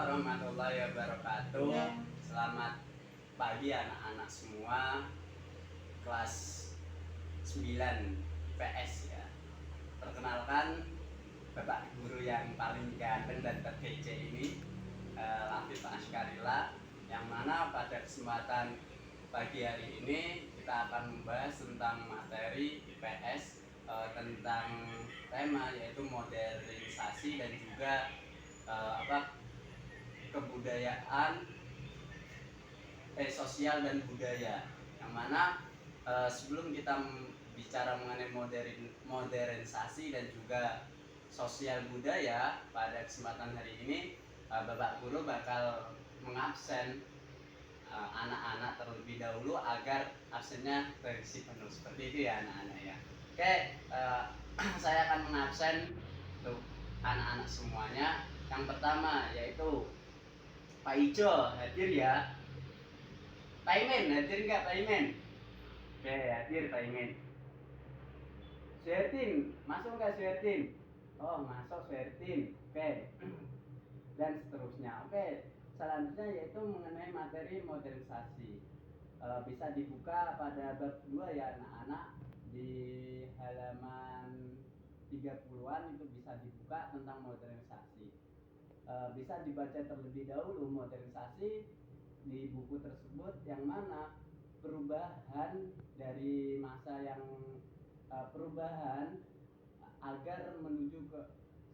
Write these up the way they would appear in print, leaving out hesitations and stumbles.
warahmatullahi wabarakatuh. Selamat pagi anak-anak semua kelas 9 PS ya. Perkenalkan Bapak Guru yang paling ganteng dan terkece ini, Latif Askarila, yang mana pada kesempatan pagi hari ini kita akan membahas tentang materi IPS, tentang tema yaitu modernisasi dan juga kebudayaan, sosial dan budaya, yang mana sebelum kita bicara mengenai modernisasi dan juga sosial budaya, pada kesempatan hari ini Bapak Guru bakal mengabsen anak-anak terlebih dahulu agar absennya terisi penuh, seperti itu ya anak-anak ya. Oke, saya akan mengabsen untuk anak-anak semuanya. Yang pertama yaitu Pak Ijo, hadir ya. Pak Imin, hadir nggak Pak Imin? Oke, hadir Pak Imin. Suhertin, masuk nggak Suhertin? Oh, masuk Suhertin. Oke. Dan seterusnya. Oke, selanjutnya yaitu mengenai materi modernisasi. Bisa dibuka pada bab 2 ya anak-anak, di halaman 30-an itu bisa dibuka tentang modernisasi. Bisa dibaca terlebih dahulu modernisasi di buku tersebut, yang mana perubahan dari masa yang perubahan agar menuju ke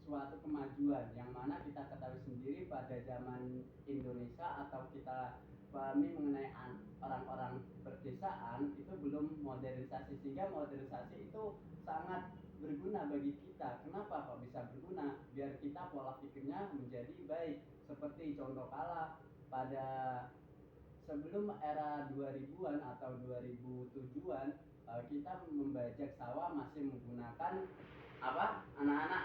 suatu kemajuan, yang mana kita ketahui sendiri pada zaman Indonesia atau kita pahami mengenai orang-orang perdesaan itu belum modernisasi, sehingga modernisasi itu sangat berguna bagi kita. Kenapa kok bisa berguna? Biar kita pola pikirnya menjadi baik. Seperti contoh kala pada sebelum era 2000-an atau 2007-an, kita membajak sawah masih menggunakan apa? Anak-anak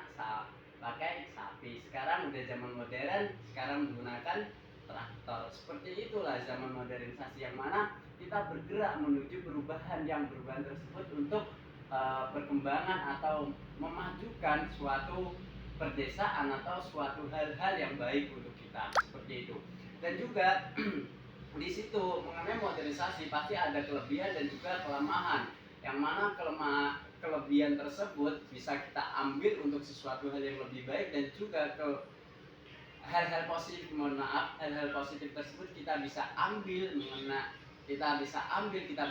pakai sapi. Sekarang udah zaman modern, sekarang menggunakan traktor. Seperti itulah zaman modernisasi, yang mana kita bergerak menuju perubahan, yang perubahan tersebut untuk perkembangan atau memajukan suatu perdesaan atau suatu hal-hal yang baik untuk kita, seperti itu. Dan juga di situ mengenai modernisasi pasti ada kelebihan dan juga kelemahan, yang mana kelebihan tersebut bisa kita ambil untuk sesuatu hal yang lebih baik, dan juga hal-hal positif, hal-hal positif tersebut kita bisa ambil kita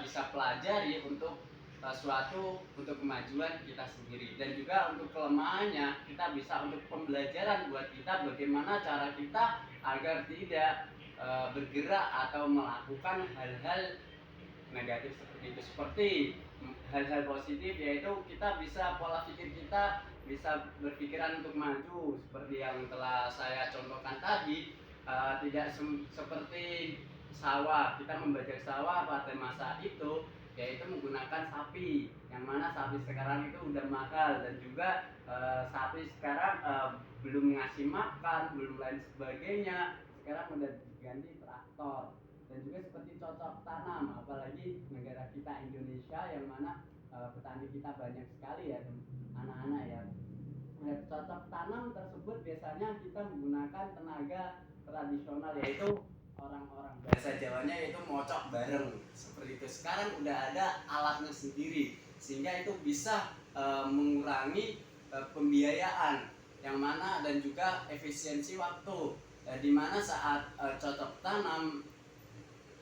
bisa pelajari untuk suatu untuk kemajuan kita sendiri. Dan juga untuk kelemahannya kita bisa untuk pembelajaran buat kita bagaimana cara kita agar tidak bergerak atau melakukan hal-hal negatif seperti itu. Seperti hal-hal positif yaitu kita bisa pola pikir kita bisa berpikiran untuk maju, seperti yang telah saya contohkan tadi. Tidak seperti sawah, kita membajak sawah pada masa itu yaitu menggunakan sapi, yang mana sapi sekarang itu udah mahal, dan juga sapi sekarang belum ngasih makan, belum lain sebagainya. Sekarang udah diganti traktor. Dan juga seperti cocok tanam, apalagi negara kita Indonesia yang mana petani kita banyak sekali ya anak-anak ya. Cocok tanam tersebut biasanya kita menggunakan tenaga tradisional, yaitu orang-orang bahasa Jawanya yaitu mocok bareng, seperti itu. Sekarang udah ada alatnya sendiri, sehingga itu bisa mengurangi pembiayaan, yang mana dan juga efisiensi waktu, di mana saat cocok tanam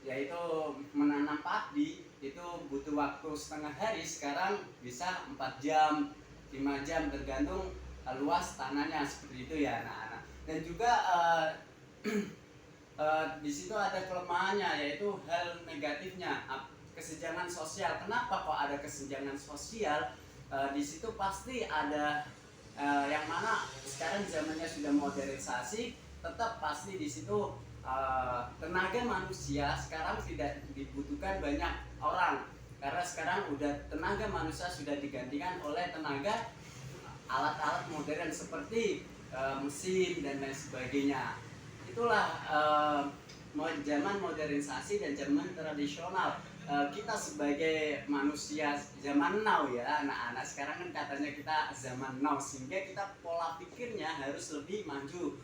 yaitu menanam padi itu butuh waktu setengah hari, sekarang bisa 4 jam 5 jam tergantung luas tanahnya, seperti itu ya anak-anak. Dan juga di situ ada kelemahannya, yaitu hal negatifnya, kesenjangan sosial. Kenapa kok ada kesenjangan sosial? Di situ pasti ada yang mana sekarang zamannya sudah modernisasi, tetap pasti di situ tenaga manusia sekarang tidak dibutuhkan banyak orang, karena sekarang udah tenaga manusia sudah digantikan oleh tenaga alat-alat modern seperti mesin dan lain sebagainya. Itulah zaman modernisasi dan zaman tradisional. Kita sebagai manusia zaman now ya anak-anak, sekarang kan katanya kita zaman now, sehingga kita pola pikirnya harus lebih maju.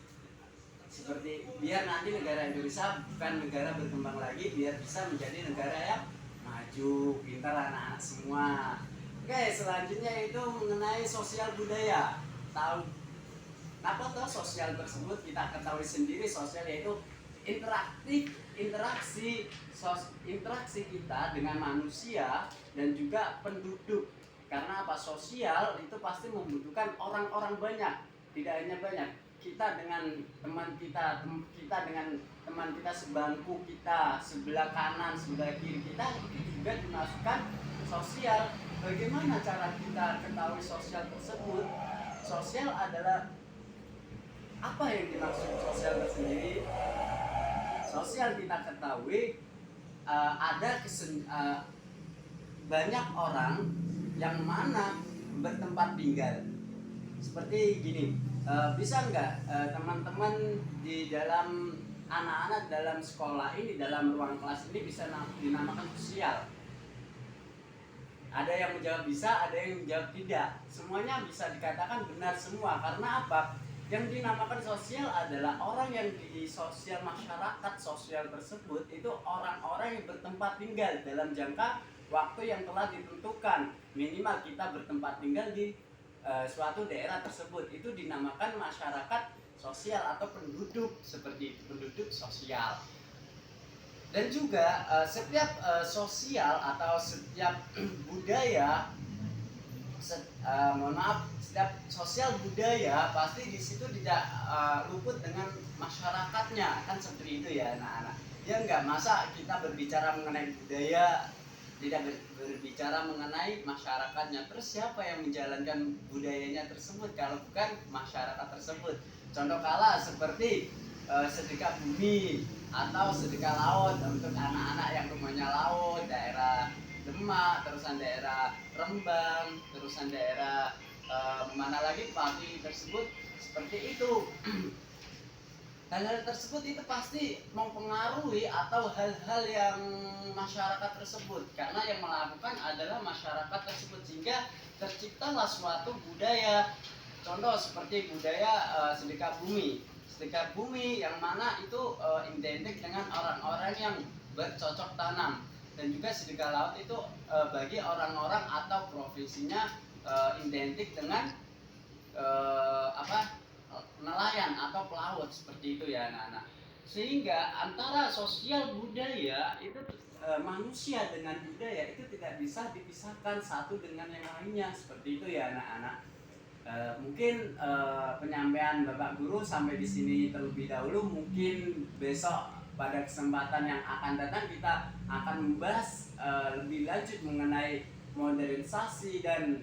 seperti biar nanti negara Indonesia bukan negara berkembang lagi, biar bisa menjadi negara yang maju, pintar anak-anak semua. Oke, selanjutnya itu mengenai sosial budaya. Tahu apa toh sosial tersebut? Kita ketahui sendiri, sosial yaitu interaksi kita dengan manusia dan juga penduduk. Karena apa? Sosial itu pasti membutuhkan orang-orang banyak, tidak hanya banyak. Kita dengan teman kita, kita dengan teman kita sebangku kita, sebelah kanan, sebelah kiri kita, itu juga dimasukkan sosial. Bagaimana cara kita ketahui sosial tersebut? Sosial adalah apa yang dimaksud sosial tersendiri? Sosial kita ketahui ada banyak orang yang mana bertempat tinggal. Seperti gini, bisa nggak teman-teman di dalam anak-anak dalam sekolah ini, dalam ruang kelas ini bisa dinamakan sosial? Ada yang menjawab bisa, ada yang menjawab tidak. Semuanya bisa dikatakan benar semua. Karena apa? Yang dinamakan sosial adalah orang yang di sosial masyarakat sosial tersebut itu orang-orang yang bertempat tinggal dalam jangka waktu yang telah ditentukan. Minimal kita bertempat tinggal di suatu daerah tersebut, itu dinamakan masyarakat sosial atau penduduk, seperti itu, penduduk sosial. Dan juga setiap sosial atau setiap budaya, setiap sosial budaya pasti di situ tidak luput dengan masyarakatnya, kan seperti itu ya anak-anak. Ya enggak, masa kita berbicara mengenai budaya tidak berbicara mengenai masyarakatnya. Terus siapa yang menjalankan budayanya tersebut kalau bukan masyarakat tersebut? Contoh kalah seperti sedekah bumi atau sedekah laut untuk anak-anak yang rumahnya laut, daerah Demak, terusan daerah Rembang, terusan daerah mana lagi Pati tersebut, seperti itu. Hal-hal tersebut itu pasti mempengaruhi atau hal-hal yang masyarakat tersebut, karena yang melakukan adalah masyarakat tersebut, sehingga terciptalah suatu budaya. Contoh seperti budaya sedekah bumi. Sedekah bumi yang mana itu identik dengan orang-orang yang bercocok tanam, dan juga sedekah laut itu bagi orang-orang atau profesinya identik dengan nelayan atau pelaut, seperti itu ya anak-anak. Sehingga antara sosial budaya itu manusia dengan budaya itu tidak bisa dipisahkan satu dengan yang lainnya, seperti itu ya anak-anak. Mungkin penyampaian Bapak Guru sampai di sini terlebih dahulu. Mungkin besok pada kesempatan yang akan datang kita akan membahas lebih lanjut mengenai modernisasi dan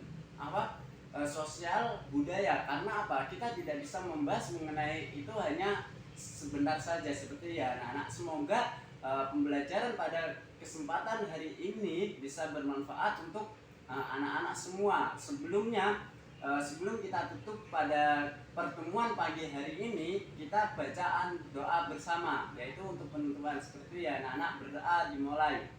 sosial budaya. Karena apa? Kita tidak bisa membahas mengenai itu hanya sebentar saja, seperti ya anak-anak. Semoga pembelajaran pada kesempatan hari ini bisa bermanfaat untuk anak-anak semua. Sebelum kita tutup pada pertemuan pagi hari ini, kita bacaan doa bersama, yaitu untuk penutupan, seperti ya anak-anak. Berdoa dimulai.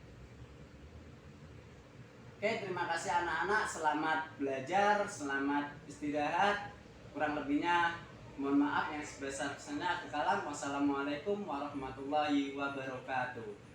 Oke, terima kasih anak-anak, selamat belajar, selamat istirahat. Kurang lebihnya mohon maaf yang sebesar-besarnya. Wassalamualaikum warahmatullahi wabarakatuh.